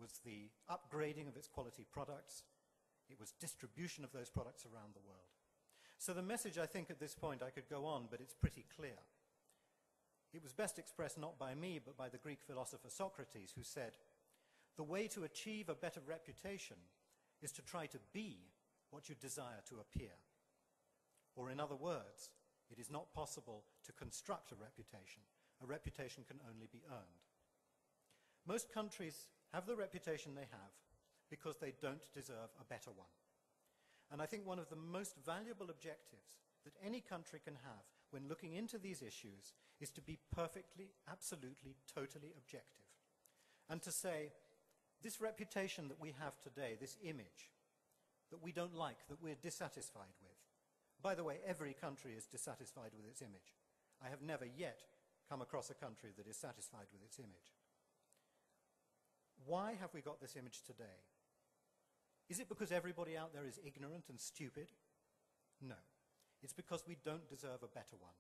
was the upgrading of its quality products. It was distribution of those products around the world. So the message, I think, at this point, I could go on, but it's pretty clear. It was best expressed not by me, but by the Greek philosopher Socrates, who said, "The way to achieve a better reputation is to try to be what you desire to appear." Or in other words, it is not possible to construct a reputation. A reputation can only be earned. Most countries have the reputation they have because they don't deserve a better one. And I think one of the most valuable objectives that any country can have when looking into these issues is to be perfectly, absolutely, totally objective. And to say, this reputation that we have today, this image that we don't like, that we're dissatisfied with. By the way, every country is dissatisfied with its image. I have never yet come across a country that is satisfied with its image. Why have we got this image today? Is it because everybody out there is ignorant and stupid? No. It's because we don't deserve a better one.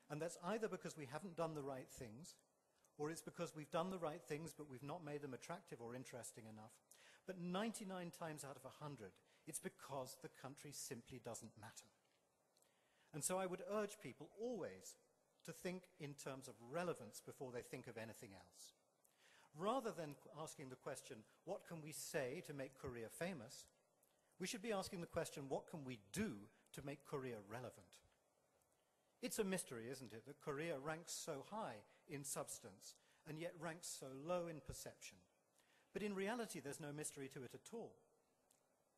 And that's either because we haven't done the right things, or it's because we've done the right things but we've not made them attractive or interesting enough. But 99 times out of 100, it's because the country simply doesn't matter. And so I would urge people always to think in terms of relevance before they think of anything else. Rather than asking the question, what can we say to make Korea famous? We should be asking the question, what can we do to make Korea relevant? It's a mystery, isn't it, that Korea ranks so high in substance and yet ranks so low in perception. But in reality, there's no mystery to it at all.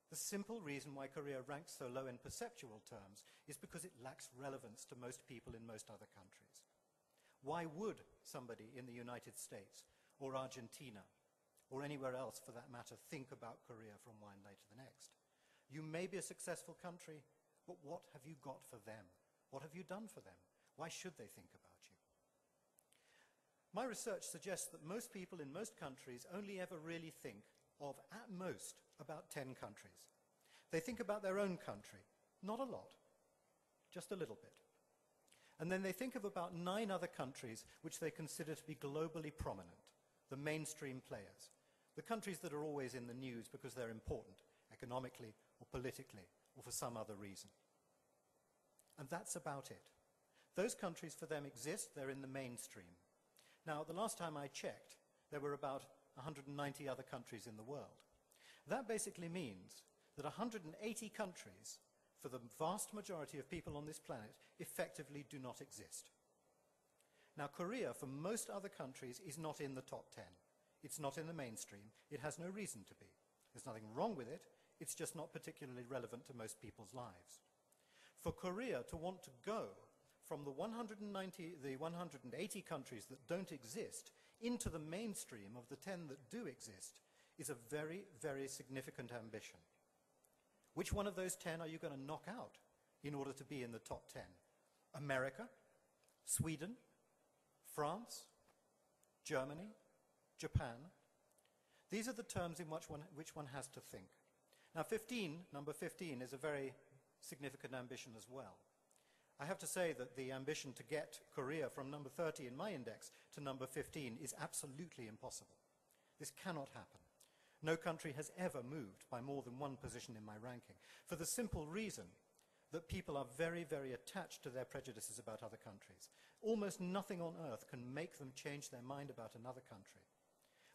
The simple reason why Korea ranks so low in perceptual terms is because it lacks relevance to most people in most other countries. Why would somebody in the United States or Argentina, or anywhere else for that matter, think about Korea from one day to the next? You may be a successful country, but what have you got for them? What have you done for them? Why should they think about you? My research suggests that most people in most countries only ever really think of, at most, about 10 countries. They think about their own country, not a lot, just a little bit. And then they think of about 9 other countries which they consider to be globally prominent, the mainstream players, the countries that are always in the news because they're important, economically or politically or for some other reason. And that's about it. Those countries for them exist, they're in the mainstream. Now, the last time I checked, there were about 190 other countries in the world. That basically means that 180 countries, for the vast majority of people on this planet, effectively do not exist. Now, Korea, for most other countries, is not in the top 10. It's not in the mainstream. It has no reason to be. There's nothing wrong with it. It's just not particularly relevant to most people's lives. For Korea to want to go from the 180 countries that don't exist into the mainstream of the 10 that do exist is a very, very significant ambition. Which one of those 10 are you going to knock out in order to be in the top 10? America? Sweden? France? Germany? Japan? These are the terms in which one has to think. Now, number 15, is a very significant ambition as well. I have to say that the ambition to get Korea from number 30 in my index to number 15 is absolutely impossible. This cannot happen. No country has ever moved by more than one position in my ranking, for the simple reason that people are very, very attached to their prejudices about other countries. Almost nothing on earth can make them change their mind about another country.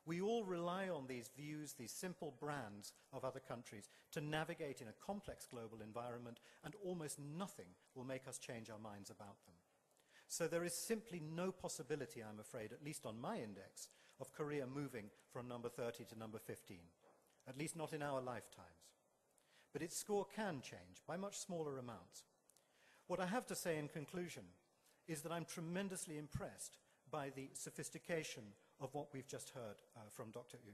We all rely on these views, these simple brands of other countries, to navigate in a complex global environment, and almost nothing will make us change our minds about them. So there is simply no possibility, I'm afraid, at least on my index, of Korea moving from number 30 to number 15, at least not in our lifetimes. But its score can change by much smaller amounts. What I have to say in conclusion is that I'm tremendously impressed by the sophistication of what we've just heard from Dr. Yu.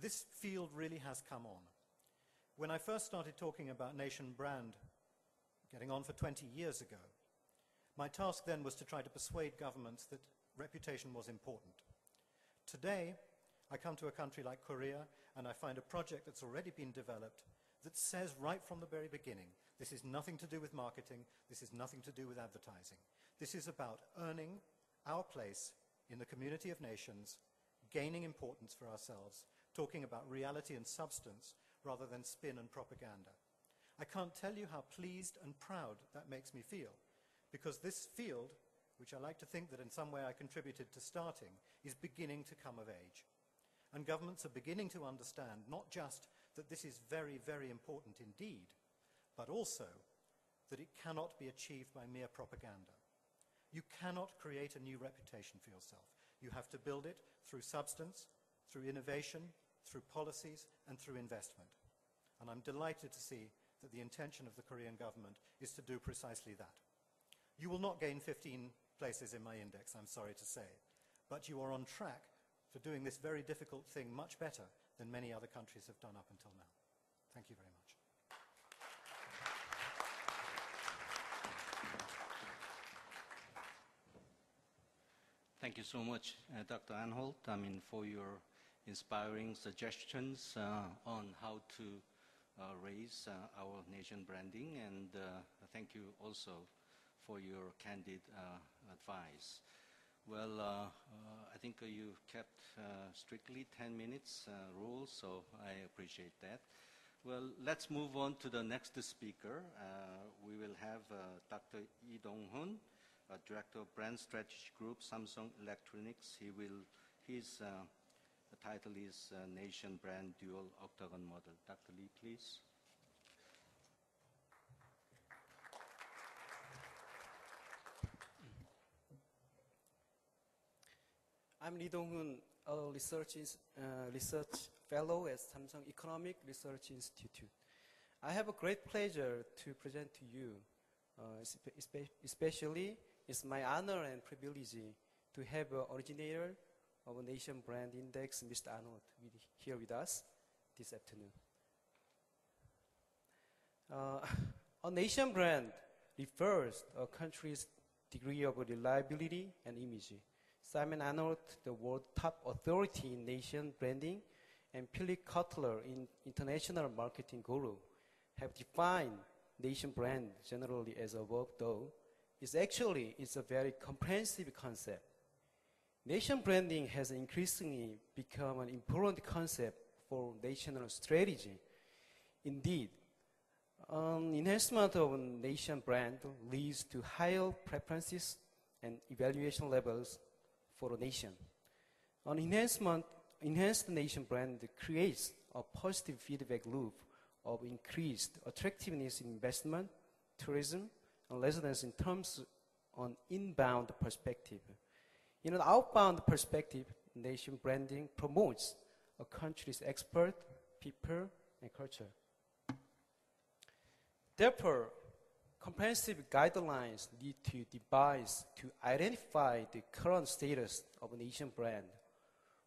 This field really has come on. When I first started talking about nation brand, getting on for 20 years ago, my task then was to try to persuade governments that reputation was important. Today, I come to a country like Korea and I find a project that's already been developed that says right from the very beginning, this is nothing to do with marketing, this is nothing to do with advertising. This is about earning our place in the community of nations, gaining importance for ourselves, talking about reality and substance rather than spin and propaganda. I can't tell you how pleased and proud that makes me feel, because this field, which I like to think that in some way I contributed to starting, is beginning to come of age. And governments are beginning to understand not just that this is very, very important indeed, but also that it cannot be achieved by mere propaganda. You cannot create a new reputation for yourself. You have to build it through substance, through innovation, through policies, and through investment. And I'm delighted to see that the intention of the Korean government is to do precisely that. You will not gain 15 places in my index, I'm sorry to say, but you are on track for doing this very difficult thing much better than many other countries have done up until now. Thank you very much. Thank you so much, Dr. Anholt, for your inspiring suggestions on how to raise our nation branding, and thank you also for your candid advice. Well, I think you kept strictly 10 minutes rule, so I appreciate that. Well, let's move on to the next speaker. We will have Dr. Lee Dong-hoon, Director of Brand Strategy Group, Samsung Electronics. His title is Nation Brand Dual Octagon Model. Dr. Lee, please. I'm Lee Dong-hoon, a research fellow at Samsung Economic Research Institute. I have a great pleasure to present to you. Especially, it's my honor and privilege to have an originator of a Nation Brand Index, Mr. Anholt, here with us this afternoon. A nation brand refers to a country's degree of reliability and image. Simon Anholt, the world top authority in nation branding, and Philip Kotler, international marketing guru, have defined nation brand generally as above, though it's a very comprehensive concept. Nation branding has increasingly become an important concept for national strategy. Indeed, an enhancement of a nation brand leads to higher preferences and evaluation levels for a nation. An enhanced nation brand creates a positive feedback loop of increased attractiveness in investment, tourism, and residence in terms on inbound perspective. In an outbound perspective, nation branding promotes a country's expert, people, and culture. Therefore, comprehensive guidelines need to devise to identify the current status of a nation brand,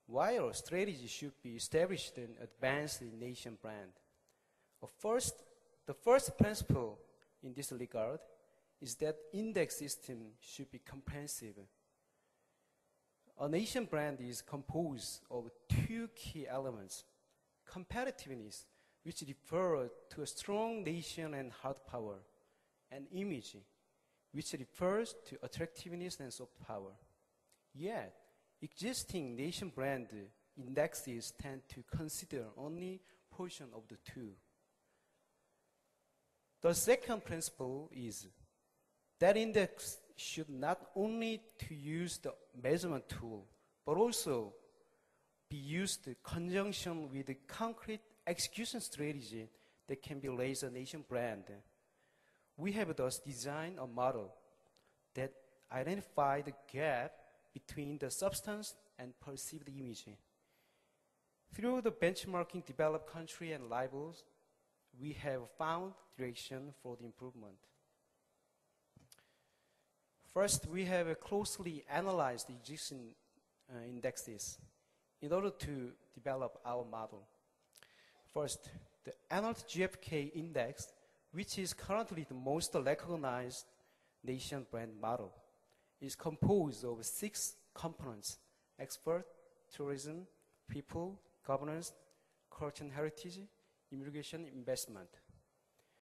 while a strategy should be established and advanced in nation brand. The first principle in this regard is that index system should be comprehensive. A nation brand is composed of two key elements: competitiveness, which refers to a strong nation and hard power, and image, which refers to attractiveness and soft power. Yet, existing nation brand indexes tend to consider only portion of the two. The second principle is that index should not only to use the measurement tool, but also be used in conjunction with the concrete execution strategy that can be raised a nation brand. We have thus designed a model that identifies the gap between the substance and perceived image. Through the benchmarking developed country and labels, we have found direction for the improvement. First, we have closely analyzed the existing indexes in order to develop our model. First, the Anholt GfK index, which is currently the most recognized nation brand model, is composed of 6 components: export, tourism, people, governance, culture and heritage, immigration, investment.